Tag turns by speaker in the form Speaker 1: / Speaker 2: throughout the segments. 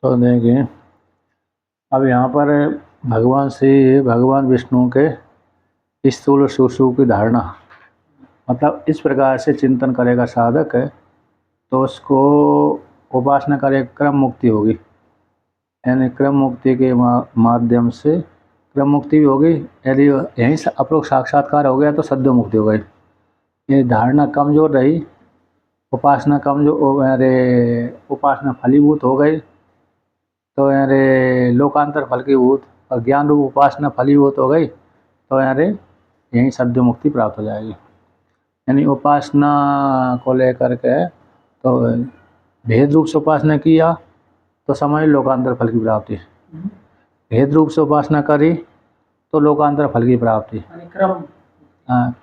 Speaker 1: तो देखिए, अब यहाँ पर भगवान विष्णु के स्थूल और सूक्ष्म की धारणा, मतलब इस प्रकार से चिंतन करेगा साधक तो उसको उपासना करे क्रम मुक्ति होगी। यानी क्रम मुक्ति के माध्यम से क्रम मुक्ति भी होगी। यदि यहीं से अपरोक्ष साक्षात्कार हो गया तो सद्यो मुक्ति हो गई। ये धारणा कमजोर रही, उपासना कमजोर, अरे उपासना फलीभूत हो गई तो अरे लोकांतर फल की भूत, और ज्ञान रूप उपासना फलीभूत हो गई तो अरे यहीं सद्यो मुक्ति प्राप्त हो जाएगी। यानी उपासना को लेकर के तो भेद रूप से उपासना किया तो समझ लोकांतर फल की प्राप्ति, भेद रूप से उपासना करी तो लोकांतर फल की प्राप्ति।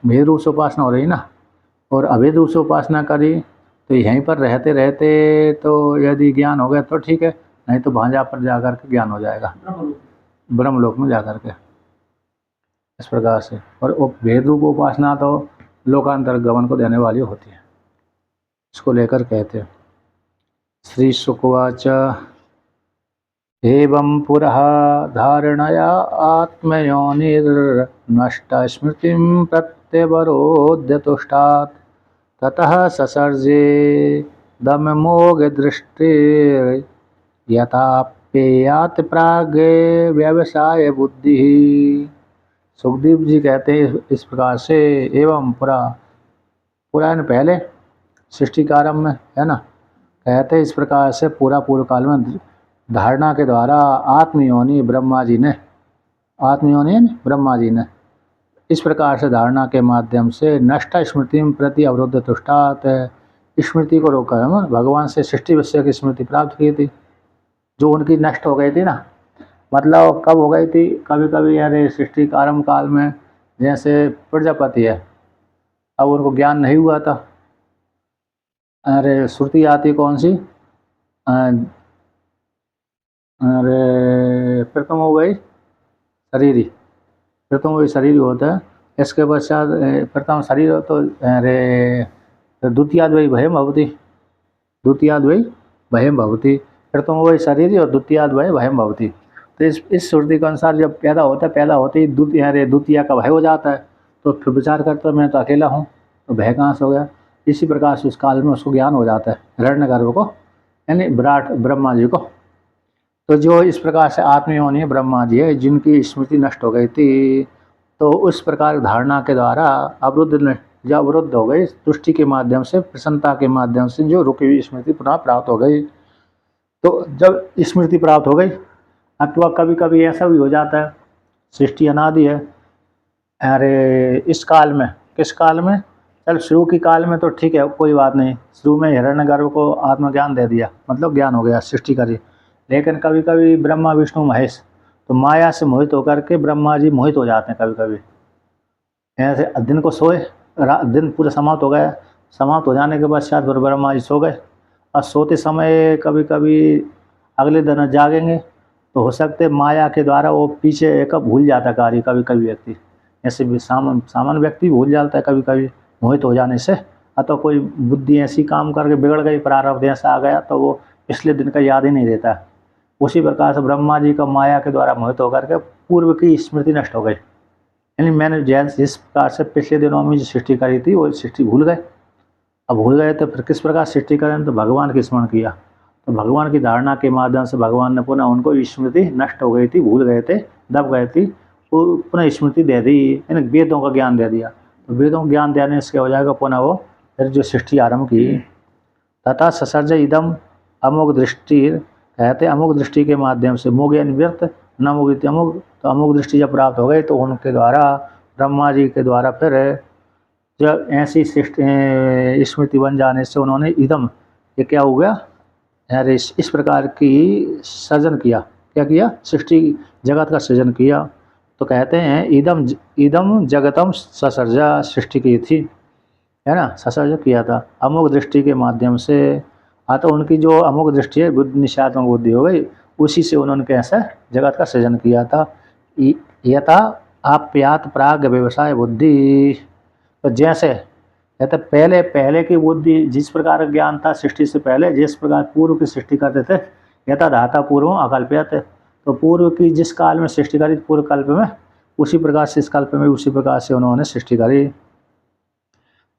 Speaker 1: भेद रूप से उपासना हो रही ना, और अभेद रूप से उपासना करी तो यहीं पर रहते रहते तो यदि ज्ञान हो गया तो ठीक है, नहीं तो भांजा पर जाकर के ज्ञान हो जाएगा, ब्रह्मलोक में जाकर के, इस प्रकार से। और भेद रूप उपासना तो लोकांतर गमन को देने वाली होती है। इसको लेकर कहते हैं श्री शुकवाच एवं पुरः धारणया आत्मयोनिर्नष्ट स्मृतिं प्रत्यवरोध्य तुष्टात् ततः ससर्जे दममोघदृष्टिर्यथाप्येयात् प्राग व्यवसाय बुद्धि। सुखदेव जी कहते हैं इस प्रकार से, एवं पूरा पहले सृष्टि के आरंभ में है ना, कहते इस प्रकार से पूरा पूर्व काल में धारणा के द्वारा आत्मयोनि ब्रह्मा जी ने इस प्रकार से धारणा के माध्यम से नष्ट स्मृति प्रति अवरुद्ध तुष्टात, स्मृति को रोका, भगवान से सृष्टि विषय की स्मृति प्राप्त की थी जो उनकी नष्ट हो गई थी ना। मतलब कब हो गई थी, कभी कभी अरे सृष्टि के आरंभ काल में, जैसे प्रजापति है, अब उनको ज्ञान नहीं हुआ था। अरे श्रुति आती कौन सी, अरे प्रथम हो गई शरीरी, प्रथम वही शरीर होता है। इसके पश्चात प्रथम शरीर तो अरे द्वितीयाद वही भयम भवती, प्रथम वही शरीर और द्वितीयाद वही भयम भवती। तो इस श्रुति के अनुसार जब पैदा होते ही द्वितीय का भय हो जाता है, तो फिर विचार करता मैं तो अकेला हूँ, तो भय कहाँ से हो गया। इसी प्रकार से उस काल में उसको ज्ञान हो जाता है, हिरण्यगर्भ को, यानी विराट ब्रह्मा जी को। तो जो इस प्रकार से आत्मयोनि ब्रह्मा जी है जिनकी स्मृति नष्ट हो गई थी, तो उस प्रकार धारणा के द्वारा अवरुद्ध हो गई, तुष्टि के माध्यम से, प्रसन्नता के माध्यम से जो रुकी हुई स्मृति पुनः प्राप्त हो गई। तो जब स्मृति प्राप्त हो गई, अथवा कभी कभी ऐसा भी हो जाता है, सृष्टि अनादि है, अरे इस काल में, किस काल में, चल शुरू की काल में तो ठीक है कोई बात नहीं, शुरू में हिरण्यगर्भ को आत्मज्ञान दे दिया, मतलब ज्ञान हो गया, सृष्टि करी। लेकिन कभी कभी ब्रह्मा विष्णु महेश तो माया से मोहित होकर के ब्रह्मा जी मोहित हो जाते हैं कभी कभी। ऐसे दिन को सोए, दिन पूरा समाप्त हो गया, समाप्त हो जाने के पश्चात फिर ब्रह्मा जी सो गए, और सोते समय कभी कभी अगले दिन जागेंगे तो हो सकते माया के द्वारा वो पीछे एक भूल जाता कार्य, कभी कभी व्यक्ति ऐसे भी सामान्य व्यक्ति भूल जाता है कभी कभी मोहित हो जाने से, अथवा कोई बुद्धि ऐसी काम करके बिगड़ गई, प्रारब्ध ऐसा आ गया तो वो पिछले दिन का याद ही नहीं रहता। उसी प्रकार से ब्रह्मा जी का माया के द्वारा मोहित होकर के पूर्व की स्मृति नष्ट हो गई, यानी मैंने जिस प्रकार से पिछले दिनों में जो सृष्टि करी थी वो सृष्टि भूल गए। अब भूल गए तो फिर किस प्रकार सृष्टि करें, तो भगवान की स्मरण किया, तो भगवान की धारणा के माध्यम से भगवान ने पुनः उनको स्मृति नष्ट हो गई थी, भूल गए थे, दब गए थी, वो पुनः स्मृति दे दी, यानी वेदों का ज्ञान दे दिया। तो वेदों का ज्ञान देने से हो जाएगा पुनः वो फिर जो सृष्टि आरंभ की। तथा ससर्ज इदम अमोघ दृष्टि, कहते अमोघ दृष्टि के माध्यम से, मोग यानी व्यर्थ, न मोगित अमोघ, तो अमोघ दृष्टि जब प्राप्त हो गई तो उनके द्वारा, ब्रह्मा जी के द्वारा फिर जब ऐसी स्मृति बन जाने से उन्होंने इदम, ये क्या हो गया, यार इस प्रकार की सृजन किया, क्या किया, सृष्टि जगत का सृजन किया। तो कहते हैं इदम जगतम ससर्जा, सृष्टि की थी, है ना, ससर्ज किया था अमोघ दृष्टि के माध्यम से। हाँ, तो उनकी जो अमोघ दृष्टि है, बुद्धि निश्चयात्मक बुद्धि हो गई, उसी से उन्होंने कैसा जगत का सृजन किया था। यथा आप्यात प्राग व्यवसाय बुद्धि, तो जैसे कहते पहले की बुद्धि जिस प्रकार ज्ञान था सृष्टि से पहले, जिस प्रकार पूर्व की सृष्टि करते थे, यथा धाता पूर्व अकल्प्यत, तो पूर्व की जिस काल में सृष्टि करी पूर्व कल्प में, उसी प्रकार से इस कल्प में उसी प्रकार से उन्होंने सृष्टि करी।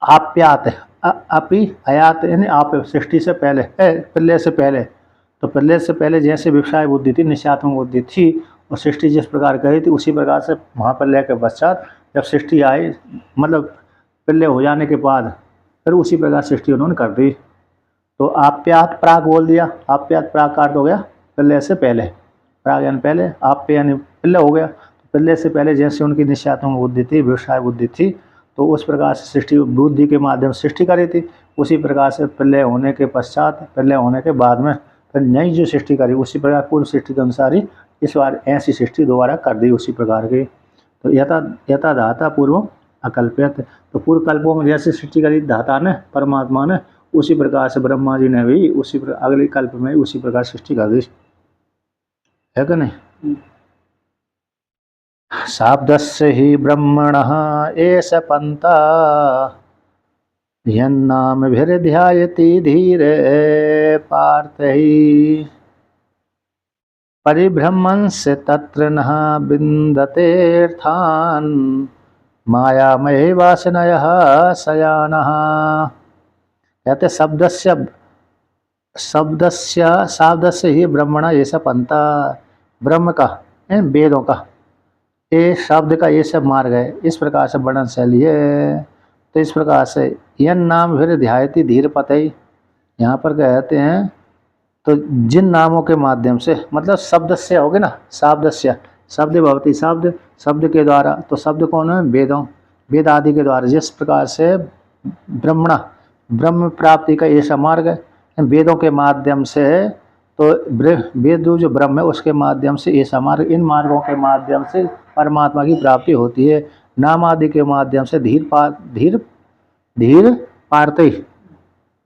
Speaker 1: आप्यात अपि अयात यानी आप सृष्टि से पहले प्रलय से पहले, तो प्रलय से पहले जैसे विषय बुद्धि थी, निश्चयात्मक बुद्धि थी और सृष्टि जिस प्रकार करी थी उसी प्रकार से महाप्रलय के पश्चात जब सृष्टि आई, मतलब प्रलय हो जाने के बाद फिर उसी प्रकार सृष्टि उन्होंने कर दी। तो आप्यात प्राग बोल दिया, आप्यात प्राग का अर्थ हो गया प्रलय से पहले, प्राग यानी पहले, आप्य यानी प्रलय हो गया। प्रलय से पहले जैसे उनकी निश्चयात्मक बुद्धि थी, विषय बुद्धि थी, तो उस प्रकार से सृष्टि बुद्धि के माध्यम से सृष्टि करी थी, उसी प्रकार से प्रलय होने के पश्चात, प्रलय होने के बाद में फिर नई जो सृष्टि करी उसी प्रकार पूर्व सृष्टि के अनुसार ही इस बार ऐसी सृष्टि दोबारा कर दी उसी प्रकार की। तो यथा धाता पूर्व अकल्प्यत, तो पूर्व कल्पों में जैसे सृष्टि करी धाता ने, परमात्मा ने, उसी प्रकार से ब्रह्मा जी ने भी उसी अगले कल्प में उसी प्रकार सृष्टि कर दी, है कि नहीं। शाब्दस्य ही ब्रह्मणः एष पंथा यन्नामभिर्ध्यायति धीरे पार्थैः परिभ्रमन्स्य तत्र न विन्दतेऽर्थान् मायामये वासनयः शयानः। कहते शब्दस्य ही ब्रह्मण ऐसा पंथा, ब्रह्म का वेदों का ये शब्द का ये सब मार्ग है, इस प्रकार से वर्णन शैली है। तो इस प्रकार से यन नाम फिर ध्यायति धीर पतई, यहाँ पर कहते हैं तो जिन नामों के माध्यम से, मतलब शब्द से होगे ना, शब्दस्य शब्द भवती, शब्द के द्वारा, तो शब्द कौन है, वेदों, वेद आदि के द्वारा जिस प्रकार से ब्रह्म प्राप्ति का ऐसा मार्ग है, वेदों के माध्यम से, तो वेद जो ब्रह्म है उसके माध्यम से ऐसा मार्ग, इन मार्गों के माध्यम से परमात्मा की प्राप्ति होती है। नाम आदि के माध्यम से धीर पारते,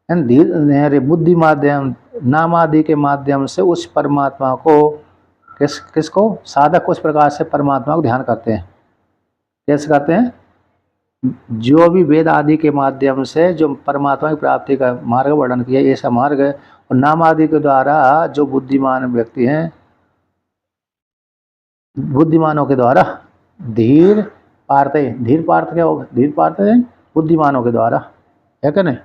Speaker 1: धीर बुद्धि माध्यम, नाम आदि के माध्यम से उस परमात्मा को किसको साधक उस प्रकार से परमात्मा को ध्यान करते हैं। कैसे करते हैं, जो भी वेद आदि के माध्यम से जो परमात्मा की प्राप्ति का मार्ग वर्णन किया ऐसा मार्ग है, और नाम आदि के द्वारा जो बुद्धिमान व्यक्ति हैं, बुद्धिमानों के द्वारा धीर पार्थ क्या होगा, धीर पार्थ बुद्धिमानों के द्वारा, है क्या नहीं।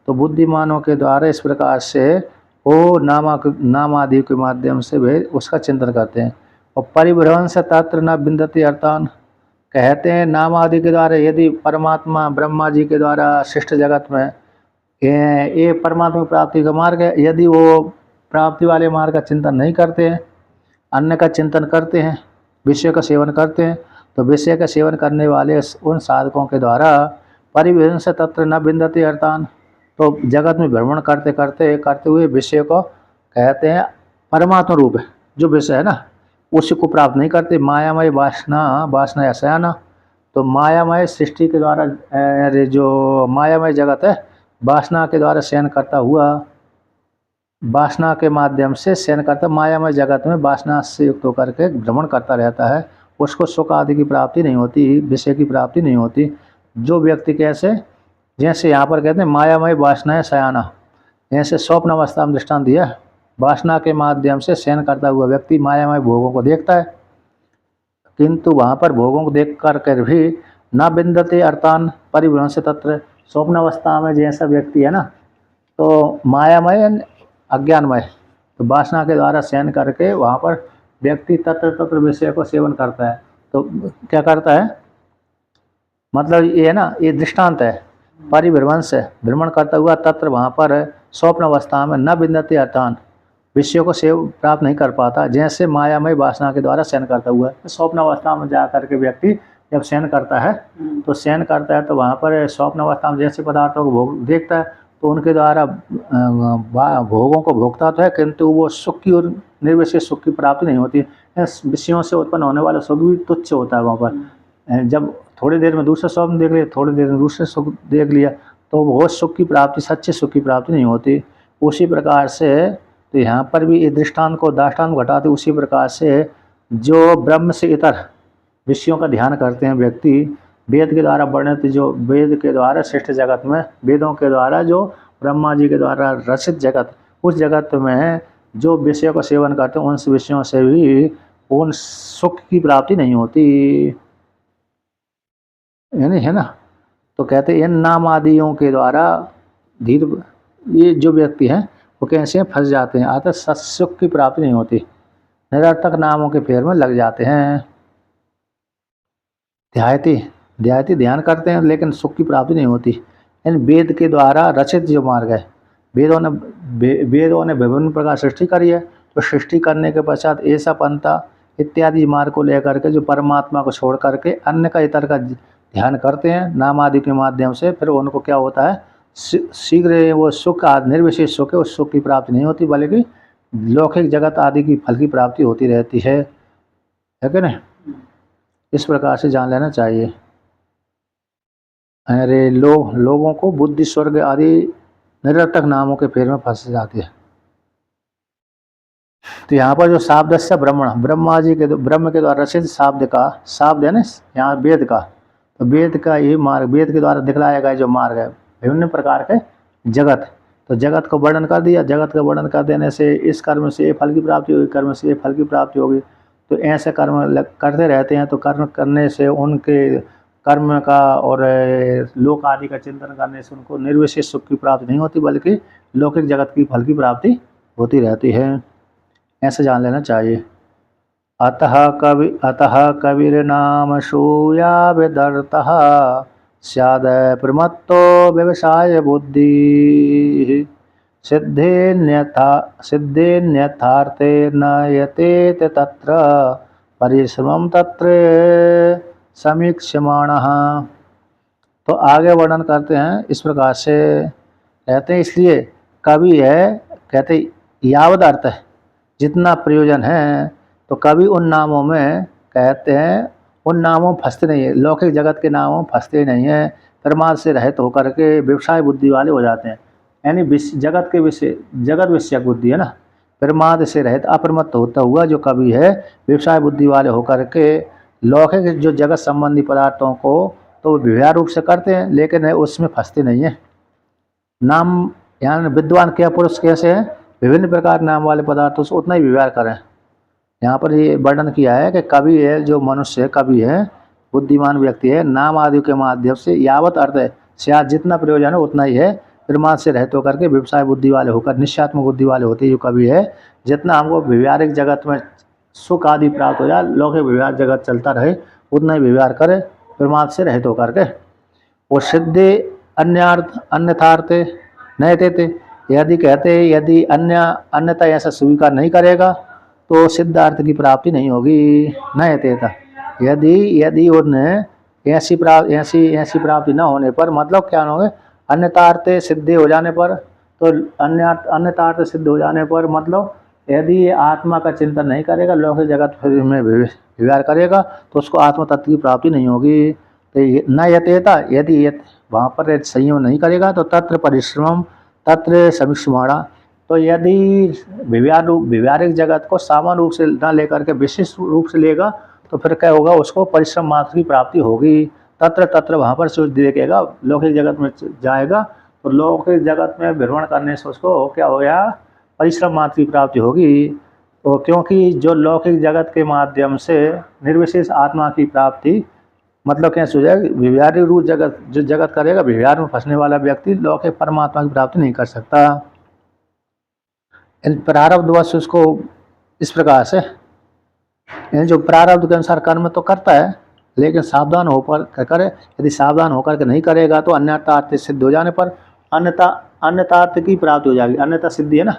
Speaker 1: तो बुद्धिमानों के द्वारा इस प्रकार से वो नाम आदि के माध्यम से वे उसका चिंतन करते हैं। और परिभ्रमण से तत्र न बिंदति अर्थान, कहते हैं नाम आदि के द्वारा यदि परमात्मा ब्रह्मा जी के द्वारा सृष्ट जगत में ये परमात्मा प्राप्ति का मार्ग है, यदि वो प्राप्ति वाले मार्ग का चिंतन नहीं करते हैं, अन्य का चिंतन करते हैं, विषय का सेवन करते हैं, तो विषय का सेवन करने वाले उन साधकों के द्वारा परिभ्रमण से तत्र न बिंदति अर्थान, तो जगत में भ्रमण करते हुए विषय को कहते हैं परमात्मा रूप है जो विषय है ना, उसी को प्राप्त नहीं करते। मायामय वासना या शयाना, तो मायामय सृष्टि के द्वारा जो मायामय जगत है वासना के द्वारा शयन करता हुआ, वासना के माध्यम से शयन करता, मायामय जगत में वासना से युक्त होकर के भ्रमण करता रहता है, उसको सुख आदि की प्राप्ति नहीं होती, विषय की प्राप्ति नहीं होती। जो व्यक्ति कैसे, जैसे यहाँ पर कहते हैं मायामय वासना शयाना, ऐसे स्वप्न अवस्था में दृष्टांत दिया, वासना के माध्यम से शयन करता हुआ व्यक्ति मायामय भोगों को देखता है, किंतु वहाँ पर भोगों को देख कर भी न बिंदते अर्थान परिभ्रमण से तत्र, स्वप्न अवस्था में जैसा व्यक्ति है ना, तो मायामय अज्ञानमय, तो वासना के द्वारा शयन करके वहाँ पर व्यक्ति तत्र विषय को सेवन करता है। तो क्या करता है, मतलब ये है ना, ये दृष्टांत है, परिभ्रमण से भ्रमण करता हुआ तत्र वहाँ पर स्वप्न अवस्था में न बिंदते अर्थान, विषयों को सेव प्राप्त नहीं कर पाता, जैसे मायामय वासना के द्वारा शयन करता हुआ। स्वप्न अवस्था में जा करके व्यक्ति जब शयन करता है तो वहाँ पर स्वप्न अवस्था में जैसे पदार्थों को भोग देखता है, तो उनके द्वारा भोगों को भोगता तो है, किंतु वो सुख की और निर्विशेष सुख की प्राप्ति नहीं होती। विषयों से उत्पन्न होने वाला सुख भी तुच्छ होता है। वहाँ पर जब थोड़ी देर में दूसरा स्वप्न देख लिया, थोड़ी देर में दूसरे सुख देख लिया, तो वो सुख की प्राप्ति, सच्चे सुख की प्राप्ति नहीं होती। उसी प्रकार से तो यहाँ पर भी ये दृष्टांत को घटाते, उसी प्रकार से जो ब्रह्म से इतर विषयों का ध्यान करते हैं व्यक्ति, वेद के द्वारा वर्णित, जो वेद के द्वारा सृष्ट जगत में, वेदों के द्वारा जो ब्रह्मा जी के द्वारा रचित जगत, उस जगत में जो विषयों का सेवन करते हैं उन विषयों से भी उन सुख की प्राप्ति नहीं होती, यानी है ना। तो कहते हैं इन नाम आदियों के द्वारा धीरे ये जो व्यक्ति हैं वो कैसे फंस जाते हैं, अतः सत्सुख की प्राप्ति नहीं होती, निरर्थक नामों के फेर में लग जाते हैं। ध्यायती ध्यायती ध्यान करते हैं लेकिन सुख की प्राप्ति नहीं होती। इन वेद के द्वारा रचित जो मार्ग है, वेदों ने विभिन्न प्रकार सृष्टि करी है, तो सृष्टि करने के पश्चात ऐसा पंथा इत्यादि मार्ग को लेकर के जो परमात्मा को छोड़ करके अन्य का इतर का ध्यान करते हैं नाम आदि के माध्यम से, फिर उनको क्या होता है, शीघ्र वो सुख निर्विशेष सुख है, उस सुख की प्राप्ति नहीं होती बल्कि लौकिक जगत आदि की फल की प्राप्ति होती रहती है कि नहीं। इस प्रकार से जान लेना चाहिए। अरे लोगों को बुद्धि स्वर्ग आदि निरर्थक नामों के फेर में फंस जाती है। तो यहाँ पर जो शाब्द से ब्रह्मा जी के ब्रह्म के द्वारा रचित शाब्द है ना, यहाँ वेद का, तो वेद का ये मार्ग, वेद के द्वारा दिखलाया गया जो मार्ग है विभिन्न प्रकार के जगत, तो जगत को वर्णन कर दिया, जगत का वर्णन कर देने से इस कर्म से ये फल की प्राप्ति होगी, कर्म से ये फल की प्राप्ति होगी, तो ऐसे कर्म करते रहते हैं, तो कर्म करने से उनके कर्म का और लोक आदि का चिंतन करने से उनको निर्विशेष सुख की प्राप्ति नहीं होती बल्कि लौकिक जगत की फल की प्राप्ति होती रहती है, ऐसे जान लेना चाहिए। अतः कविर्नाम शूया विदर्तः स्याद प्रमत्तो व्यवसाय बुद्धि सिद्धेन्यथार्थे न यतेत तत्र परिश्रमं तत्र समीक्ष्यमाणः। तो आगे वर्णन करते हैं इस प्रकार से, कहते हैं इसलिए कवि है, कहते यावद अर्थ है जितना प्रयोजन है, तो कवि उन नामों में कहते हैं उन नामों फंसते नहीं है, लौकिक जगत के नामों फंसते नहीं हैं, प्रमाद से रहित होकर के व्यवसाय बुद्धि वाले हो जाते हैं, यानी जगत विषयक बुद्धि है ना, प्रमाद से रहित अप्रमत्त होता हुआ जो कवि है व्यवसाय बुद्धि वाले होकर के लौकिक जो जगत संबंधी पदार्थों को तो व्यवहार रूप से करते हैं लेकिन उसमें फंसते नहीं है। नाम यहाँ विद्वान क्या पुरुष कैसे हैं, विभिन्न प्रकार नाम वाले पदार्थों से उतना ही व्यवहार करें। यहाँ पर ये वर्णन किया है कि कवि है जो मनुष्य है, कवि है बुद्धिमान व्यक्ति है, नाम आदि के माध्यम से यावत अर्थ है शायद जितना प्रयोजन है उतना ही है, प्रमाद से रहित होकर के व्यवसाय बुद्धि वाले होकर निश्चयात्मक बुद्धि वाले होते हैं जो कवि है, जितना हमको व्यवहारिक जगत में सुख आदि प्राप्त हो जाए, लौकिक व्यवहार जगत चलता रहे उतना ही व्यवहार करे प्रमाद से रहित होकर के। और सिद्धि अन्यथार्थ नहीं देते, यदि कहते यदि अन्यथा ऐसा स्वीकार नहीं करेगा तो सिद्धार्थ की प्राप्ति नहीं होगी, नहीं देता। यदि उन्हें ऐसी प्राप्ति न होने पर, मतलब क्या होंगे, अन्यतार्थ सिद्धि हो जाने पर, तो अन्यतार्थ सिद्ध हो जाने पर मतलब यदि ये आत्मा का चिंतन नहीं करेगा, लौकिक जगत में व्यवहार करेगा तो उसको आत्म तत्व की प्राप्ति नहीं होगी। तो न यतेता, यदि वहाँ पर संयम नहीं करेगा तो तत्र परिश्रम तत्र समीक्षमाणा, तो यदि व्यवहारिक जगत को सामान्य रूप से न लेकर के विशेष रूप से लेगा तो फिर क्या होगा, उसको परिश्रम मात्र की प्राप्ति होगी। तत्र वहाँ पर सोच देखेगा, लौकिक जगत में जाएगा तो लौकिक जगत में भ्रमण करने से उसको क्या हो गया, परिश्रम मात्र की प्राप्ति होगी। तो क्योंकि जो लौकिक जगत के माध्यम से निर्विशेष आत्मा की प्राप्ति, मतलब कैसे हो जाएगा, व्यवहारिक रूप जगत जो जगत करेगा, व्यवहार में फंसने वाला व्यक्ति लौकिक परमात्मा की प्राप्ति नहीं कर सकता। प्रारब्धवश उसको इस प्रकार से, जो प्रारब्ध के अनुसार कर्म तो करता है लेकिन सावधान होकर करे, यदि सावधान होकर के नहीं करेगा तो अन्यतार्थ सिद्ध हो जाने पर अन्यतार्थ की प्राप्ति हो जाएगी। अन्यता सिद्धि है ना,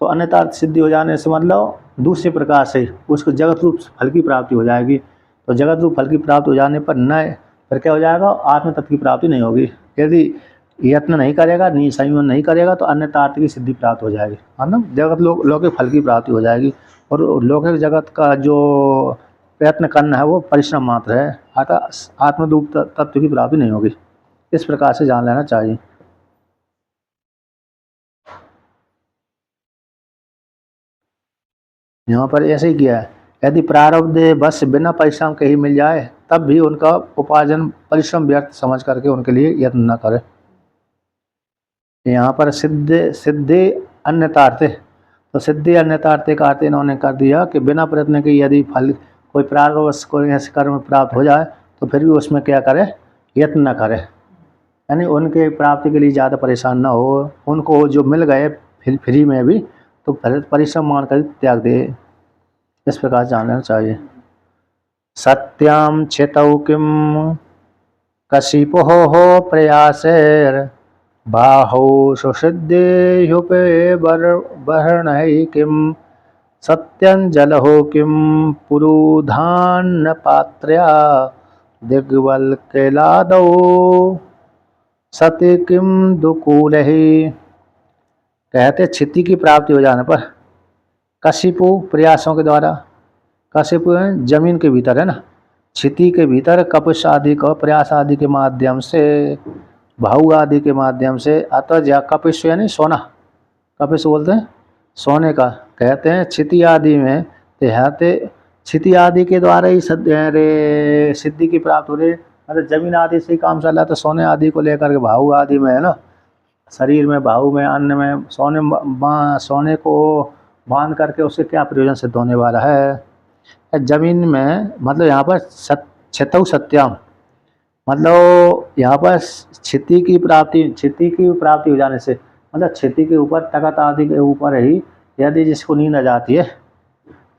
Speaker 1: तो अन्यतार्थ सिद्धि हो जाने से मतलब दूसरे प्रकार से उसको जगत रूप फल की प्राप्ति हो जाएगी। तो जगत रूप फल की प्राप्ति हो जाने पर न फिर क्या हो जाएगा, आत्म तत्व की प्राप्ति नहीं होगी। यदि यत्न नहीं करेगा, संयम नहीं करेगा तो अन्यतार्थ की सिद्धि प्राप्त हो जाएगी, मतलब जगत लौकिक फल की प्राप्ति हो जाएगी। और लौकिक जगत का जो प्रयत्न करना है वो परिश्रम मात्र है, अतः आत्मरूप तत्व की प्राप्ति नहीं होगी। इस प्रकार से जान लेना चाहिए। यहाँ पर ऐसे ही किया है, यदि प्रारब्ध बस बिना परिश्रम के ही मिल जाए तब भी उनका उपार्जन परिश्रम व्यर्थ समझ करके उनके लिए यत्न न करे। यहाँ पर सिद्धि अन्यतार्थ, तो सिद्धि अन्यतार्थिक अर्थ इन्होंने कर दिया कि बिना प्रयत्न के यदि फल कोई प्रारब्धवश कोई ऐसे कर्म प्राप्त हो जाए तो फिर भी उसमें क्या करे, यत्न न करे, यानी उनके प्राप्ति के लिए ज़्यादा परेशान ना हो, उनको जो मिल गए फिर फ्री में भी तो परिश्रम मान कर त्याग दे। इस प्रकार जानना चाहिए। सत्याम चितौ किम कशिपोः प्रयासेर बाहौ सुसिद्धेयुपे बर्हणै किम सत्यंजलहो किम पुरुधान्न पात्र्या दिग्वल्केलादौ सति किम दुकूलहि। कहते क्षिति की प्राप्ति हो जाने पर कशिपु प्रयासों के द्वारा, कशिपु जमीन के भीतर है ना, क्षिति के भीतर कपिश आदि का प्रयास आदि के माध्यम से, भाऊ आदि के माध्यम से, अतः कपिश यानी सोना, कपिश बोलते हैं सोने का, कहते हैं क्षिति आदि में देहाते क्षिति आदि के द्वारा ही सिद्धि की प्राप्त हो रही। मतलब जमीन आदि से ही काम चल रहा है तो सोने आदि को लेकर के भाऊ आदि में है ना, शरीर में, भाऊ में, अन्न में सोने को बांध करके उससे क्या प्रयोजन सिद्ध होने वाला है। जमीन में मतलब यहाँ पर क्षितौ सत्याम, मतलब यहाँ पर क्षिति की प्राप्ति हो जाने से, मतलब क्षिति के ऊपर, तखत आदि के ऊपर ही यदि जिसको नींद आ जाती है,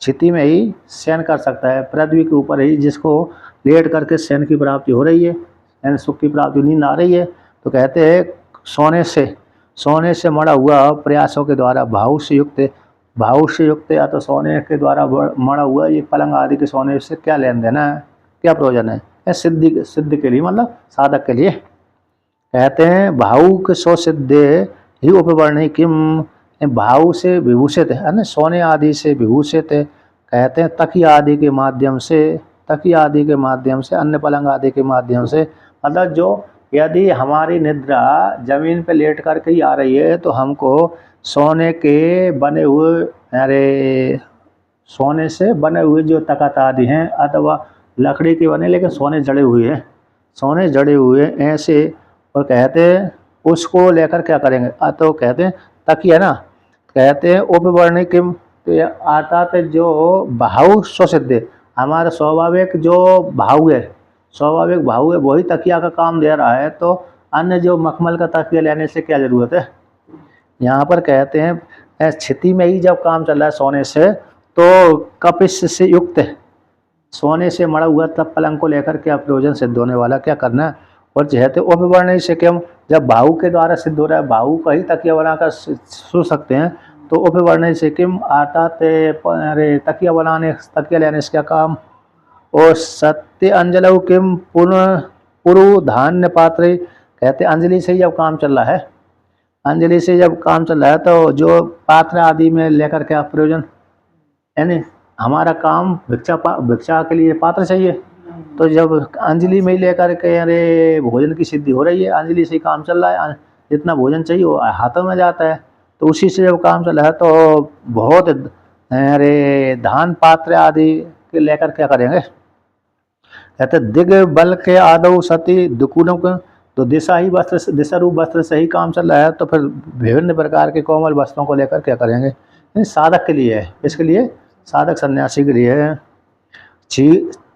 Speaker 1: क्षिति में ही शयन कर सकता है, पृथ्वी के ऊपर ही जिसको लेट करके शयन की प्राप्ति हो रही है, यानी सुख की प्राप्ति, नींद आ रही है, तो कहते हैं सोने से मड़ा हुआ प्रयासों के द्वारा, भाव से युक्त या तो सोने के द्वारा मड़ा हुआ ये पलंग आदि के सोने से क्या लेन देना है, क्या प्रयोजन है। सिद्धि के लिए, मतलब साधक के लिए। कहते हैं भावुक सो सिद्धे ही उपवर्ण किम, भाव से विभूषित है ना, सोने आदि से विभूषित है। कहते हैं तकिया आदि के माध्यम से, अन्य पलंग आदि के माध्यम से, मतलब जो यदि हमारी निद्रा जमीन पे लेट करके ही आ रही है तो हमको सोने से बने हुए जो तखत आदि हैं, अथवा लकड़ी के बने लेकिन सोने जड़े हुए ऐसे, और कहते हैं उसको लेकर क्या करेंगे, तो कहते हैं तकिया ना, कहते हैं उपवर्ण किम, तो आता तो जो भाव स्वसिद्ध, हमारा स्वाभाविक भाव है वही तकिया का काम दे रहा है, तो अन्य जो मखमल का तकिया लेने से क्या जरूरत है। यहाँ पर कहते हैं क्षिति में ही जब काम चल रहा है सोने से, तो कपिश से युक्त है, सोने से मड़ा हुआ तब पलंग को लेकर क्या प्रयोजन सिद्ध होने वाला, क्या करना है। और कहते उपवर्ण से क्यों, जब भाव के द्वारा सिद्ध हो रहा है, भाव का ही तकिया बनाकर सो सकते हैं, तो उपवर्ण से किम आता तकिया लेने से क्या काम। और सत्य अंजलव किम पुरु धान्य पात्र, कहते अंजलि से जब काम चल रहा है, तो जो पात्र आदि में लेकर क्या प्रयोजन, यानी हमारा काम भिक्षा के लिए पात्र चाहिए, तो जब अंजलि में लेकर के अरे भोजन की सिद्धि हो रही है, अंजलि से काम चल रहा है, जितना भोजन चाहिए वो हाथों में जाता है, तो उसी से जब काम चल रहा है तो बहुत धान पात्र आदि के लेकर क्या करेंगे। कहते दिग बल के आदौ सती दुकुलों को, तो दिशा रूप वस्त्र से ही काम चल रहा है, तो फिर विभिन्न प्रकार के कोमल वस्त्रों को लेकर क्या करेंगे। साधक के लिए है, इसके लिए साधक सन्यासी के लिए है।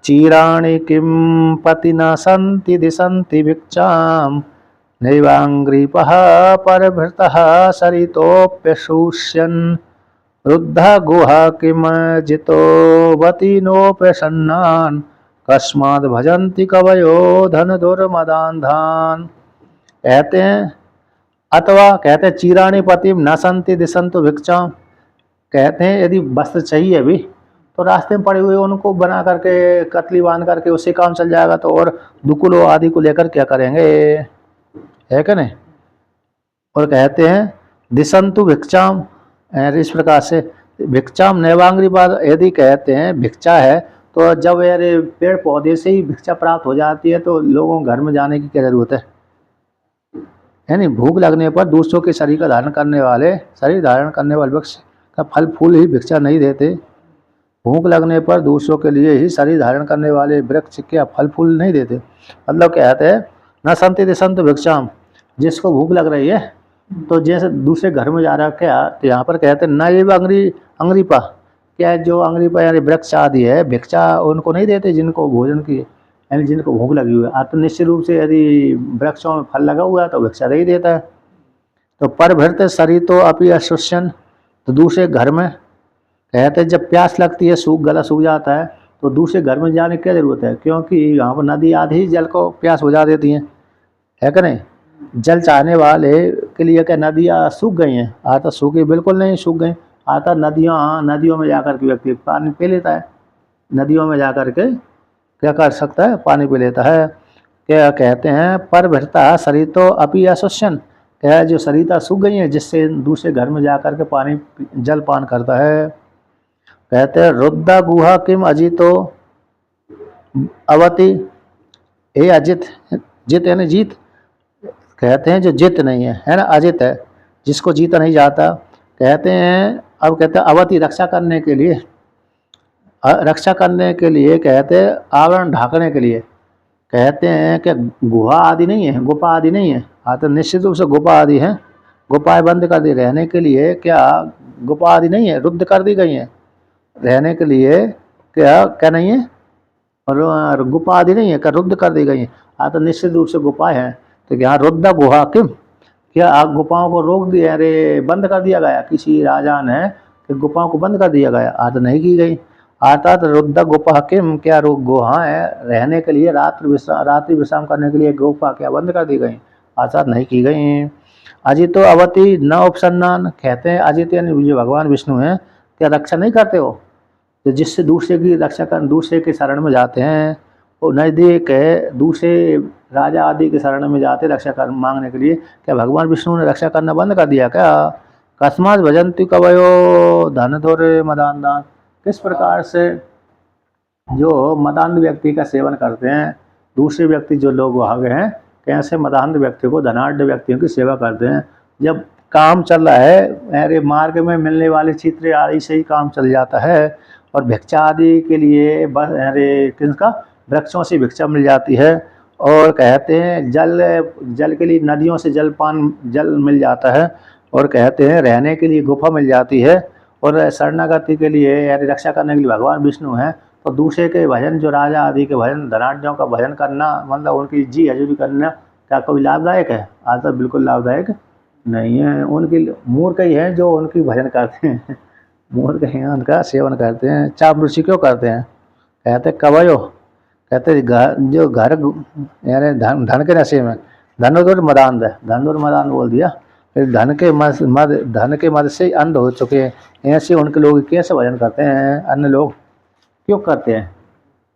Speaker 1: चीराणि किम पतिना संति दिशन्ति भिक्षाम नैवांग्रीपः परभृतः सरितोप्यशुष्यन् रुद्ध गुहा किम जितोवती नोपसन्नान् कस्माद् भजन्ति कवयो धन दुर्मदान्धान। कहते हैं अथवा कहते हैं चीराणि पतिम न संति दिशन्तु भिक्षाम, कहते हैं यदि वस्त्र चाहिए अभी तो रास्ते में पड़े हुए उनको बना करके कतली बांध करके उससे काम चल जाएगा, तो और दुकुलो आदि को लेकर क्या करेंगे, है क्या नहीं। और कहते हैं दिशंतु भिक्षाम, इस प्रकार से भिक्षाम नैवांग्री बाद, यदि कहते हैं भिक्षा है तो जब यार पेड़ पौधे से ही भिक्षा प्राप्त हो जाती है तो लोगों घर में जाने की क्या जरूरत है। यानी भूख लगने पर दूसरों के शरीर धारण करने वाले वृक्ष का फल फूल ही भिक्षा नहीं देते। भूख लगने पर दूसरों के लिए ही शरीर धारण करने वाले वृक्ष क्या फल फूल नहीं देते। मतलब कहते हैं न संति दिशंत भिक्षाम, जिसको भूख लग रही है तो जैसे दूसरे घर में जा रहा क्या, तो यहाँ पर कहते हैं न ये अंग्रीपा, क्या जो अंग्रीपा यानी वृक्ष आदि है, भिक्षा उनको नहीं देते जिनको भोजन की यानी जिनको भूख लगी हुई है। तो निश्चित रूप से यदि वृक्षों में फल लगा हुआ है तो भिक्षा नहीं देता है। तो पर भरते शरीर तो अपी अशुष्यन, तो दूसरे घर में कहते हैं जब प्यास लगती है, गला सूख जाता है, तो दूसरे घर में जाने की क्या जरूरत है, क्योंकि यहाँ पर नदी आदि ही जल को प्यास बुझा देती हैं, है कि नहीं। जल चाहने वाले के लिए क्या नदियाँ सूख गई हैं? आता सूखी बिल्कुल नहीं सूख गई। आता नदियों में जाकर के व्यक्ति पानी पी लेता है, नदियों में जाकर के क्या कर सकता है, पानी पी लेता है। क्या कहते हैं पर भरता शरीर तो अपी असुष्यन, क्या जो सरिता सूख गई है जिससे दूसरे घर में जाकर के पानी जल पान करता है। कहते हैं रुद्धा गुहा किम अजितो अवति, ए अजित, जित यानी जीत, कहते हैं जो जित नहीं है ना, अजित है, जिसको जीता नहीं जाता। कहते हैं अब कहते हैं अवति रक्षा करने के लिए, कहते हैं आवरण ढाकने के लिए, कहते हैं कि गुहा आदि नहीं है, गुफा आदि नहीं है। तो निश्चित रूप से गुफा आदि है, गुफाएं बंद कर दी रहने के लिए, क्या गुफा आदि नहीं है, रुद्ध कर दी गई हैं रहने के लिए, क्या क्या नहीं है, और गुफा आदि नहीं है, क्या रुद्ध कर दी गई है। तो निश्चित रूप से गुफा है। तो क्या रुद्ध गुहा किम, क्या गुफाओं को रोक दिया, अरे बंद कर दिया गया किसी राजा ने कि गुफाओं को बंद कर दिया गया? तो नहीं की गई। अर्थात रुद्ध गुफा किम, क्या गुहा है रहने के लिए, रात्रि विश्राम करने के लिए गुफा क्या बंद कर दी गई? अर्थात नहीं की गई। अजितो अवति न उपसन्नान, कहते हैं अजित यानी जो भगवान विष्णु हैं, क्या रक्षा नहीं करते हो? तो जिससे दूसरे की रक्षा कर, दूसरे के शरण में जाते हैं, वो नज़दीक है, दूसरे राजा आदि के शरण में जाते रक्षा कर मांगने के लिए, क्या भगवान विष्णु ने रक्षा करना बंद कर दिया क्या? कस्मात भजंती कवयो धन धोरे मदान दान, किस प्रकार से जो मदान्ध व्यक्ति का सेवन करते हैं दूसरे व्यक्ति जो लोग वहाँ गए हैं, कैसे मदान्ध व्यक्ति को धनाढ़ व्यक्तियों की सेवा करते हैं। जब काम चल रहा है, अरे मार्ग में मिलने वाले चित्र आदि से ही काम चल जाता है, और भिक्षा आदि के लिए बस अरे किसका, वृक्षों से भिक्षा मिल जाती है। और कहते हैं जल के लिए नदियों से जल मिल जाता है, और कहते हैं रहने के लिए गुफा मिल जाती है, और शरणागति के लिए यानी रक्षा करने के लिए भगवान विष्णु हैं। तो दूसरे के भजन, जो राजा आदि के भजन, धनाढ़ों का भजन करना, मतलब उनकी जी हजूरी करना क्या कोई लाभदायक है? आज तक बिल्कुल लाभदायक नहीं है। उनकी मूर्ख ही हैं जो उनकी भजन करते हैं, मूर्ख हैं उनका सेवन करते हैं। चापलूसी क्यों करते हैं? कहते कवयो, कहते जो घर यानी धन के नशे में, धनुर मदान है, धनुर मदान बोल दिया, फिर धन के मद से अंध हो चुके हैं, ऐसे उनके लोग कैसे भजन करते हैं? अन्य लोग क्यों करते हैं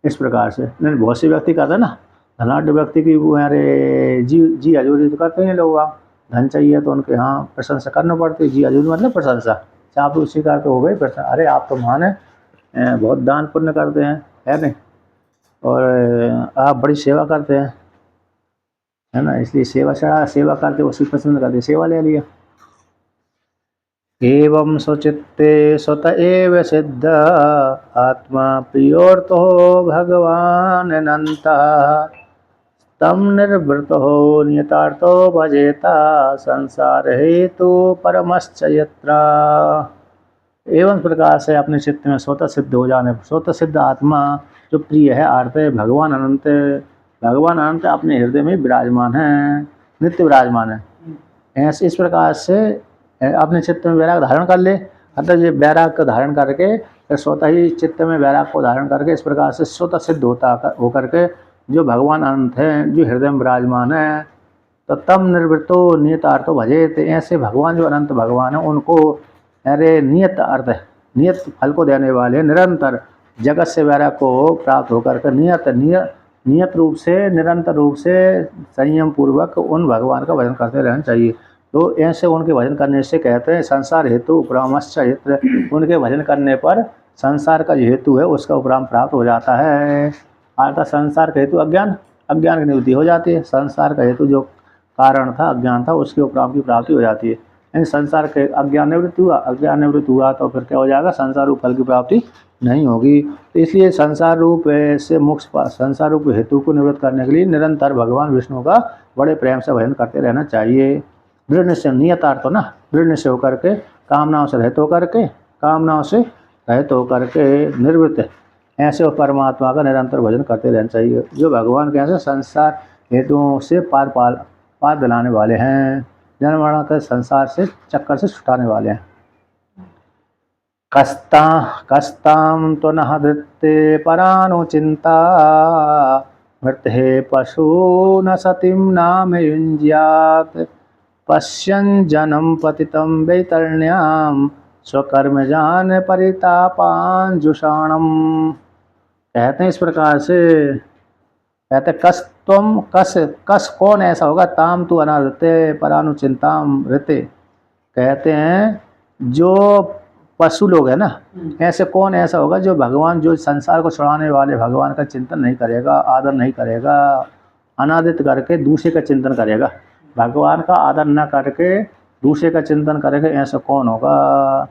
Speaker 1: इस प्रकार से? नहीं, बहुत से व्यक्ति करते हैं ना, धनाढ़ व्यक्ति की वो अरे जी हजूरी तो करते हैं लोग। आप धन चाहिए तो उनके यहाँ प्रशंसा करना पड़ती है, जी हजूरी मतलब प्रशंसा। चापलूसी करते हो गई प्रशंसा, अरे आप तो महान है, बहुत दान पुण्य करते हैं, है नहीं, और आप बड़ी सेवा करते हैं, है ना, इसलिए सेवा करते उसी पसंद करते, सेवा ले लिया। एवं स्वचित्ते स्वत एव सिद्ध आत्मा प्रियोर्तो भगवान अनंतः, तम निर्वृतो नियतार्थो भजेता संसार हेतु परमश्च यत्र। एवं प्रकार से अपने चित्त में स्वतः सिद्ध हो जाने, स्वतः सिद्ध आत्मा जो प्रिय है, अर्थ है भगवान अनंत, भगवान अनंत अपने हृदय में विराजमान है, नित्य विराजमान है। ऐसे इस प्रकार से अपने चित्त में वैराग धारण कर ले, अतः ये वैराग को धारण करके फिर स्वतः ही चित्त में वैराग को धारण करके इस प्रकार से स्वतः सिद्ध होकर के जो भगवान अनंत है, जो हृदय में विराजमान है, तो तम निर्वृतो नियतार्थो भजेत, ऐसे भगवान जो अनंत भगवान है उनको अरे नियत अर्थ, नियत फल को देने वाले, निरंतर जगत से वैराग को प्राप्त होकर के नियत रूप से, निरंतर रूप से संयम पूर्वक उन भगवान का भजन करते रहना चाहिए। तो ऐसे उनके भजन करने से कहते हैं संसार हेतु उपरामश्च यत्र, उनके भजन करने पर संसार का जो हेतु है उसका उपराम प्राप्त हो जाता है। अर्थात संसार का हेतु अज्ञान की निवृत्ति हो जाती है, संसार का हेतु जो कारण था, अज्ञान था, उसके उपराम की प्राप्ति हो जाती है। यानी संसार के अज्ञान निवृत्त हुआ तो फिर क्या हो जाएगा, संसार रूप फल की प्राप्ति नहीं होगी। तो इसलिए संसार रूप से मोक्ष, संसार रूप हेतु को निवृत्त करने के लिए निरंतर भगवान विष्णु का बड़े प्रेम से भजन करते रहना चाहिए। दृढ़ निश्चय, नियतार्थ तो ना, दृढ़ निश्चय होकर के, कामनाओं से रहित होकर के, कामनाओं से रहित होकर के निर्वृत्त, ऐसे वो परमात्मा का निरंतर भजन करते रहना चाहिए, जो भगवान के ऐसे संसार हेतुओं से पार दिलाने वाले हैं, जन्म मरण के संसार से चक्कर से छुटाने वाले हैं। कस्ताम तो न धृत्ते परानुचिंता, मृत्हे पशु न सतीम नाम युंज्यात, पश्यन् जनम पतितं वैतरण्याम, स्वकर्म जान परितापांजुषाणम। कहते हैं इस प्रकार से, कहते कस कौन ऐसा होगा, ताम तू अनादृत्य परानुचिंताम ऋते, कहते हैं जो पशु लोग है ना, ऐसे कौन ऐसा होगा जो भगवान, जो संसार को छुड़ाने वाले भगवान का चिंतन नहीं करेगा, आदर नहीं करेगा, अनादित करके दूसरे का चिंतन करेगा, भगवान का आदर न करके दूसरे का चिंतन करेगा, ऐसा कौन होगा।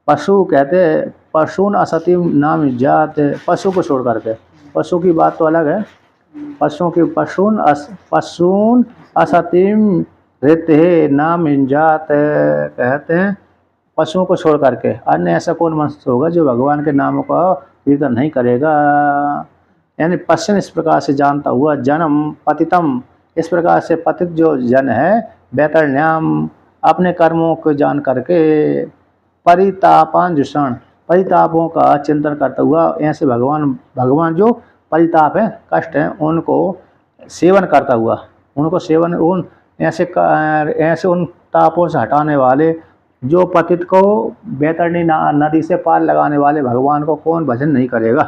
Speaker 1: पशु कहते पशुन असतीम नाम जात, पशु को छोड़ करके, पशु की बात तो अलग है, पशुन असतीम ऋते नाम जात, कहते हैं पशुओं को छोड़ करके अन्य ऐसा कौन मनुष्य होगा जो भगवान के नामों का कीर्तन नहीं करेगा। यानी पश्चिम इस प्रकार से जानता हुआ, जन्म पतितम इस प्रकार से पतित जो जन है, वैतरण्याम अपने कर्मों को जान करके, परितापांजुषण परितापों का चिंतन करता हुआ, ऐसे भगवान जो परिताप है, कष्ट है, उनको सेवन करता हुआ, उनको सेवन उन ऐसे उन तापों से हटाने वाले, जो पतित को बैतरणी नदी से पार लगाने वाले भगवान को कौन भजन नहीं करेगा,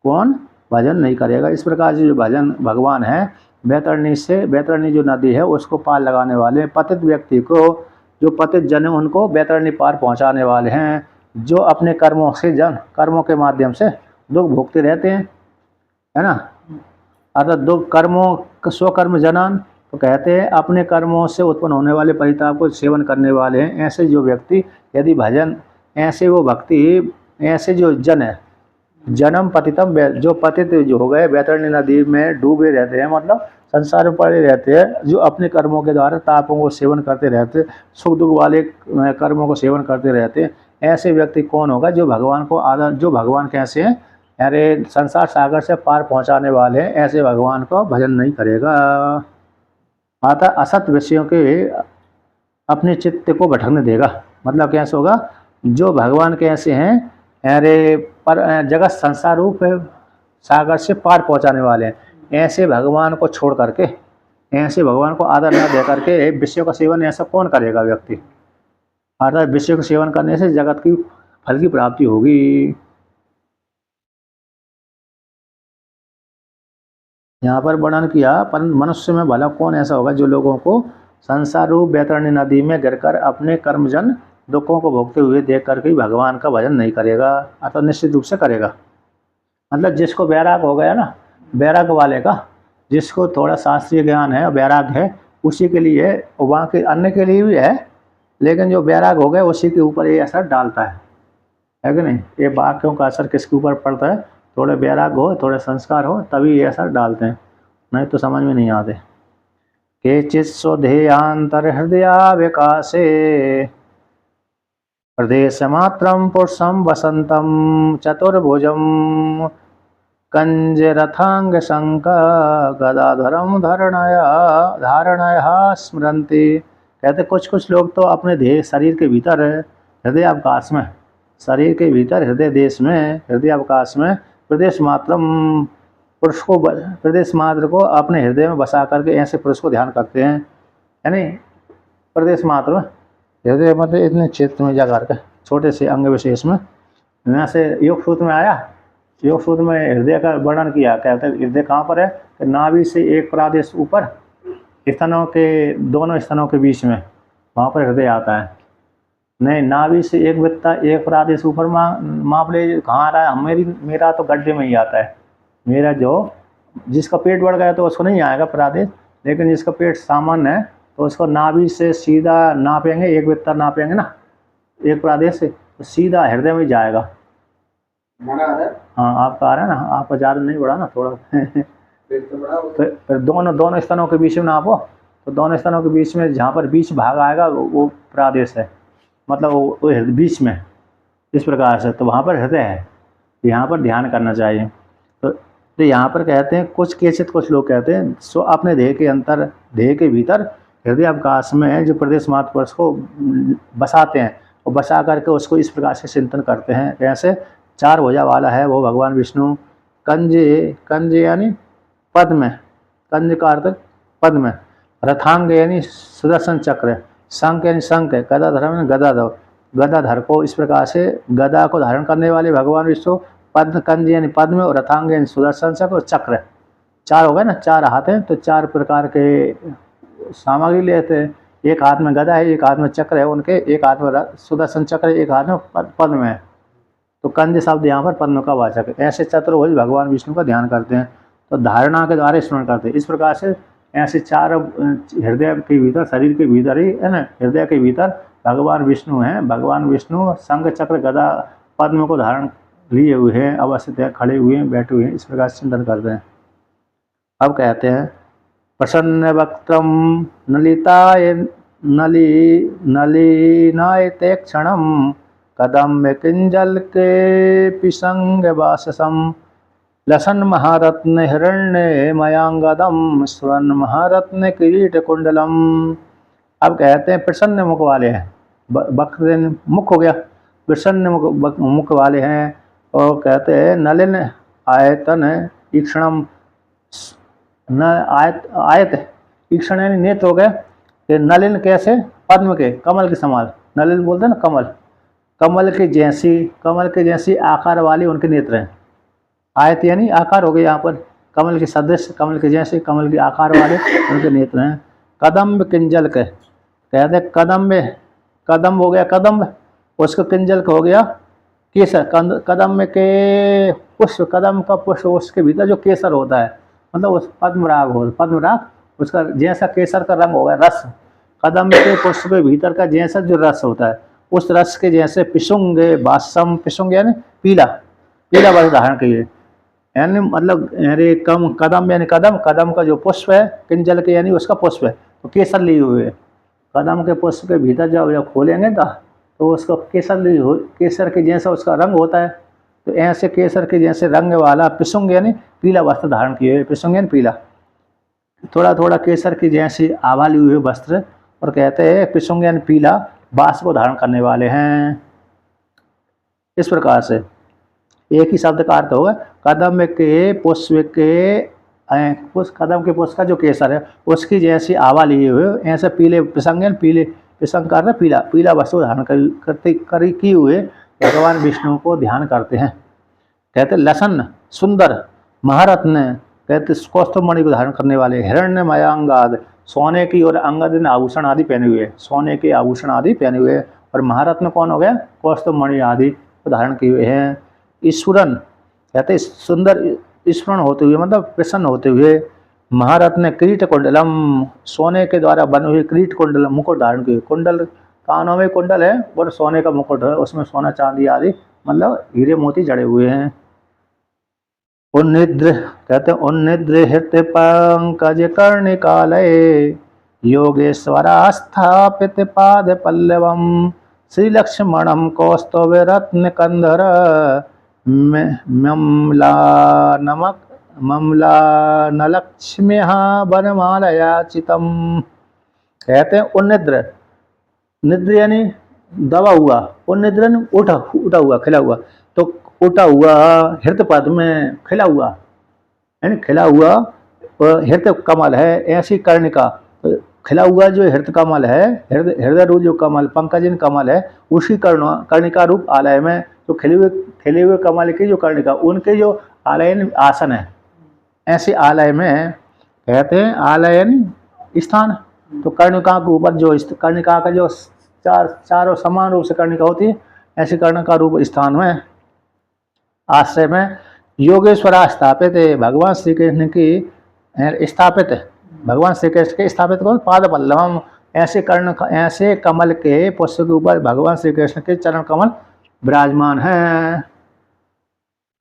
Speaker 1: कौन भजन नहीं करेगा। इस प्रकार से जो भजन भगवान है, बैतरणी जो नदी है उसको पार लगाने वाले पतित व्यक्ति को, जो पतित जन उनको बैतरणी पार पहुंचाने वाले हैं, जो अपने कर्मों के माध्यम से दुख भोगते रहते हैं, है ना। अर्थात दुख कर्मों स्वकर्म जनान, तो कहते हैं अपने कर्मों से उत्पन्न होने वाले परिताप को सेवन करने वाले हैं, ऐसे जो व्यक्ति यदि भजन, ऐसे वो भक्ति, ऐसे जो जन है, जन्म पतितम, जो पतित जो हो गए बैतरणी नदी में डूबे रहते हैं, मतलब संसार में पड़े रहते हैं, जो अपने कर्मों के द्वारा तापों को सेवन करते रहते, सुख दुख वाले कर्मों को सेवन करते रहते, ऐसे व्यक्ति कौन होगा जो भगवान को आदर, जो भगवान कैसे हैं, अरे संसार सागर से पार पहुंचाने वाले हैं, ऐसे भगवान को भजन नहीं करेगा। अतः असत विषयों के अपने चित्त को भटकने देगा, मतलब कैसे होगा, जो भगवान कैसे हैं, अरे पर जगत संसार रूप सागर से पार पहुंचाने वाले हैं, ऐसे भगवान को छोड़ करके, ऐसे भगवान को आदर न दे करके विषयों का सेवन ऐसा कौन करेगा व्यक्ति। अर्थात विषयों का सेवन करने से जगत की फल की प्राप्ति होगी। यहाँ पर वर्णन किया, पर मनुष्य में भला कौन ऐसा होगा जो लोगों को संसार रूप बैतरणी नदी में गिरकर अपने कर्मजन दुखों को भोगते हुए देख करके भगवान का भजन नहीं करेगा, अथवा निश्चित रूप से करेगा। मतलब जिसको वैराग हो गया ना, वैराग वाले का, जिसको थोड़ा शास्त्रीय ज्ञान है और वैराग है, उसी के लिए, वहाँ के अन्य के लिए भी है, लेकिन जो वैराग हो गया उसी के ऊपर ये असर डालता है कि नहीं। ये वाक्यों का असर किसके ऊपर पड़ता है, थोड़े वैराग हो, थोड़े संस्कार हो, तभी ये असर डालते हैं, नहीं तो समझ में नहीं आते। केचित् स्वधेयांतर हृदया विकासे, प्रदेशमात्रं पुरुषं वसंतं, चतुर्भुजं कंजरथांग शंख गदाधरम धारणया स्मरन्ति। कहते कुछ लोग तो अपने देह शरीर के भीतर हृदय अवकाश में, शरीर के भीतर हृदय देश में, हृदय अवकाश में प्रदेश मात्रम पुरुष को, प्रदेश मात्र को अपने हृदय में बसा करके ऐसे पुरुष को ध्यान करते हैं, यानी प्रदेश मात्र हृदय मतलब इतने क्षेत्र में जा करके छोटे से अंग विशेष में। यहाँ से योग सूत्र में आया, योग सूत्र में हृदय का वर्णन किया, कहते हैं हृदय कहाँ पर है, कि नाभि से एक प्रादेश ऊपर, स्तनों के दोनों स्तनों के बीच में, वहाँ पर हृदय आता है। नहीं, नाभि से एक बित्ता एक प्रादेश ऊपर माप ले, कहाँ आ रहा है, मेरा तो गड्ढे में ही आता है। मेरा जो, जिसका पेट बढ़ गया तो उसको नहीं आएगा प्रादेश, लेकिन जिसका पेट सामान्य है तो उसको नाभि से सीधा नापेंगे, एक बित्ता नापेंगे ना एक प्रादेश से, तो सीधा हृदय में जाएगा। हाँ आपका आ रहा है ना, आपका ज़्यादा नहीं बढ़ा ना, थोड़ा फिर दोनों स्तनों के बीच में नापो, तो दोनों स्तनों के बीच में जहाँ पर बीच भाग आएगा वो प्रादेश है, मतलब वो बीच में, इस प्रकार से। तो वहाँ पर हृदय है, यहाँ पर ध्यान करना चाहिए। तो यहाँ पर कहते हैं कुछ केचित कुछ लोग कहते हैं सो अपने देह के अंतर, देह के भीतर हृदय अवकाश में जो प्रदेश मात्र पुरुष को बसाते हैं, और बसा करके उसको इस प्रकार से चिंतन करते हैं। कैसे? 4 भुजा वाला है वो भगवान विष्णु। कंज यानी पद्म, कंज का अर्थ पद्म, रथांग यानी सुदर्शन चक्र, शंख यानी शंख, गदाधर यानी गदाधर, गदाधर को इस प्रकार से गदा को धारण करने वाले भगवान विष्णु। पद्म, कंज यानी पद्म, और रथांग यानी सुदर्शन चक्र, और चक्र। 4 हो गए ना, 4 हाथ हैं, तो 4 प्रकार के सामग्री लेते हैं। एक हाथ में गदा है, एक हाथ में चक्र है उनके, एक हाथ में सुदर्शन चक्र है, एक हाथ में पद्म है। तो कंज शब्द यहाँ पर पद्म का वाचक है। ऐसे चतुर्भुज भगवान विष्णु का ध्यान करते हैं, तो धारणा के द्वारा स्मरण करते हैं। इस प्रकार से ऐसे 4 हृदय के भीतर, शरीर के भीतर ही है ना, हृदय के भीतर भगवान विष्णु हैं। भगवान विष्णु शंख चक्र गदा पद्म को धारण लिए हुए हैं, अवस्थित है, खड़े हुए हैं, बैठे हुए हैं, इस प्रकार से चिंतन करते हैं। अब कहते हैं प्रसन्न वक्त्रम नलिनायते क्षणम कदम किंजल के पिसंग वाससम लसन महारत्न हिरण्य मयांगदम स्वर्ण महारत्न किरीट कुंडलम। अब कहते हैं प्रसन्न मुख वाले हैं, वक्र मुख हो गया, प्रसन्न मुख वाले हैं। और कहते हैं नलिन आयतन ईक्षणम, न आयत ईक्षण यानी नेत्र हो गए। कि नलिन कैसे? पद्म के, कमल के समान, नलिन बोलते हैं ना कमल, कमल के जैसी आकार वाले उनके नेत्र हैं। आयत यानी आकार हो गए, यहाँ पर कमल के सदृश, कमल के जैसे, कमल के आकार वाले उनके नेत्र हैं। कदम्ब किंजल के, कहते हैं कदम हो गया कदम्ब, उसका किंजल हो गया केसर। कदम के पुष्प, कदम का पुष्प, उसके भीतर जो केसर होता है, मतलब उस पद्मराग उसका जैसा केसर का रंग होगा, रस। कदम के पुष्प के भीतर का जैसा जो रस होता है, उस रस के जैसे पिशुंग बासम, पिशुंग यानी पीला वस्त्र धारण किए, यानी मतलब अरे कदम यानी कदम का जो पुष्प है, किंजल के यानी उसका पुष्प है, तो केसर लिए हुए। कदम के पुष्प के भीतर जब खोलेंगे तो उसको केसर के जैसा उसका रंग होता है। तो ऐसे केसर के जैसे रंग वाला पिशुंग यानी पीला वस्त्र धारण किए हुए, पिशुंग यानी पीला, थोड़ा थोड़ा केसर की जैसी आभा लिए हुए वस्त्र, और कहते हैं पिशुंग यानी पीला बास को धारण करने वाले हैं। इस प्रकार से एक ही शब्द का अर्थ होगा कदम के पुष्प के, कदम के पुष्प का जो केसर है उसकी जैसी आभा लिए हुए, ऐसे पीले पिशंग यानी पीले, पिशंग का अर्थ पीला वस्त्र धारण कर किए हुए भगवान विष्णु को ध्यान करते हैं। कहते लसन सुंदर, महारत्न कहते कौस्तुभमणि को धारण करने वाले, हिरण्य मयांगाद सोने की और अंगद आभूषण आदि पहने हुए, सोने के आभूषण आदि पहने हुए, और महारत्न कौन हो गया? कौस्तुभमणि आदि को धारण किए हुए हैं। ईश्वरन कहते सुंदर स्मरण होते हुए, मतलब प्रसन्न होते हुए। महारत्न किरीट कुंडलम, सोने के द्वारा बने हुए किरीट कुंडल मुकुट धारण किए, कुंडल कानों में कुंडल है और सोने का मुकुट है, उसमें सोना चांदी आदि मतलब हीरे मोती जड़े हुए हैं। उन्निद्र कहते हैं उन्निद्र हृत पंकज कर्णिकालय योगेश्वरास्थापित पाद पल्लवम श्री लक्ष्मणम कौस्तुभ रत्न कंधर ममला नलक्ष्म्या वनमालया चितम। कहते हैं उन्निद्र, निद्र यानी दबा हुआ, उन्निद्र उठा हुआ, खिला हुआ, तो उठा हुआ हृदय पद में खिला हुआ, यानी खिला हुआ हृदय कमल है, ऐसी कर्णिका, खिला हुआ जो हृदय कमल है, हृदय रूप जो कमल पंकजन कमल है, उसी कर्णिका रूप आलय में जो खिले हुए कमल की जो कर्णिका, उनके जो आलयन आसन है, ऐसे आलय में कहते हैं आलयन स्थान। तो कर्णिका के ऊपर जो कर्णिका का जो चारों समान रूप से कर्णिका होती है, ऐसी कर्णिका रूप स्थान में आश्रय में योगेश्वरा स्थापित है, भगवान श्री कृष्ण की स्थापित है, भगवान श्री कृष्ण के स्थापित कौन? पाद पल्लवम, ऐसे कमल के पुष्प के ऊपर भगवान श्री कृष्ण के चरण कमल विराजमान है।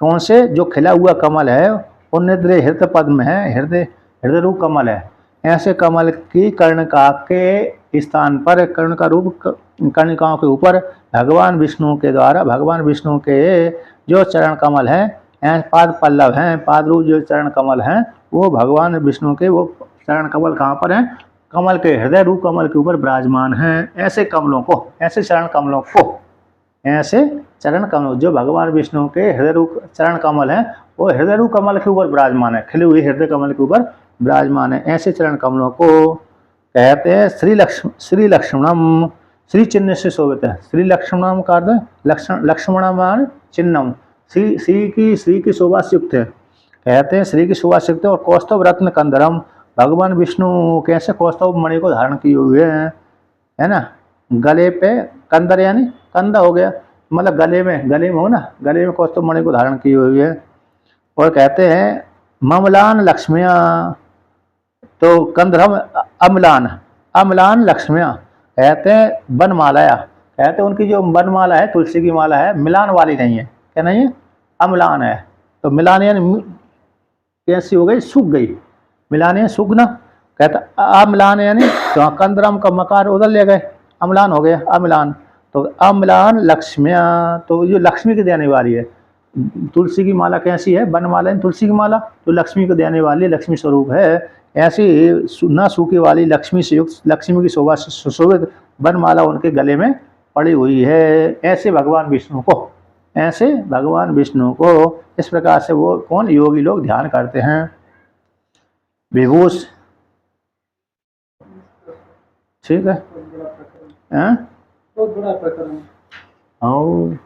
Speaker 1: कौन से? जो खिला हुआ कमल है, उन्निद्र हृदय पद में है, हृदय रूप कमल है, ऐसे कमल की कर्णिका के स्थान पर, कर्ण का रूप कर्णिकाओं के ऊपर भगवान विष्णु के द्वारा, भगवान विष्णु के जो चरण कमल हैं, पाद पल्लव हैं, पाद रूप जो चरण कमल हैं, वो भगवान विष्णु के वो चरण कमल कहाँ पर हैं? कमल के हृदय रूप कमल के ऊपर विराजमान हैं। ऐसे कमलों को, ऐसे चरण कमलों को, ऐसे चरण कमल जो भगवान विष्णु के हृदय रूप चरण कमल हैं, वो हृदय रूप कमल के ऊपर विराजमान है, खिले हुए हृदय कमल के ऊपर विराजमान है। ऐसे चरण कमलों को कहते हैं श्री लक्ष्मणम, श्री चिन्ह से शोभित है। श्री लक्ष्मणम का अर्थ लक्ष्मण चिन्हम, श्री की शोभा से युक्त है, कहते हैं श्री की शोभा से युक्त है। और कौस्तुभ रत्न कंदरम, भगवान विष्णु कैसे कौस्तुभ मणि को धारण किए हुए हैं, है ना। गले पे कंदर यानी कंधा हो गया, मतलब गले में हो ना, गले में कौस्तुभ मणि को धारण किए हुए है। और कहते हैं ममलान लक्ष्मिया, तो कंधरम अमलान, अमलान लक्ष्मिया, कहते हैं बनमालाया, कहते हैं उनकी जो बनमाला है, तुलसी की माला है, मिलान वाली नहीं है, क्या नहीं है? अम्लान है। तो मिलान यानी कैसी हो गई? सूख गई। मिलान यानी सूखना, कहता अम्लान यानी तो कंदरम का मकार उधर ले गए, अम्लान हो गया अम्लान। तो अम्लान लक्ष्मिया, तो जो लक्ष्मी की देने वाली है। तुलसी की माला कैसी है? बनमाला है तुलसी की माला, तो लक्ष्मी को देने वाली लक्ष्मी स्वरूप है। ऐसी न सूखी वाली लक्ष्मी से युक्त, लक्ष्मी की शोभा से सुशोभित बनमाला उनके गले में पड़ी हुई है। ऐसे भगवान विष्णु को, ऐसे भगवान विष्णु को इस प्रकार से वो कौन? योगी लोग ध्यान करते हैं। विभूष, ठीक है, बहुत बड़ा प्रकरण।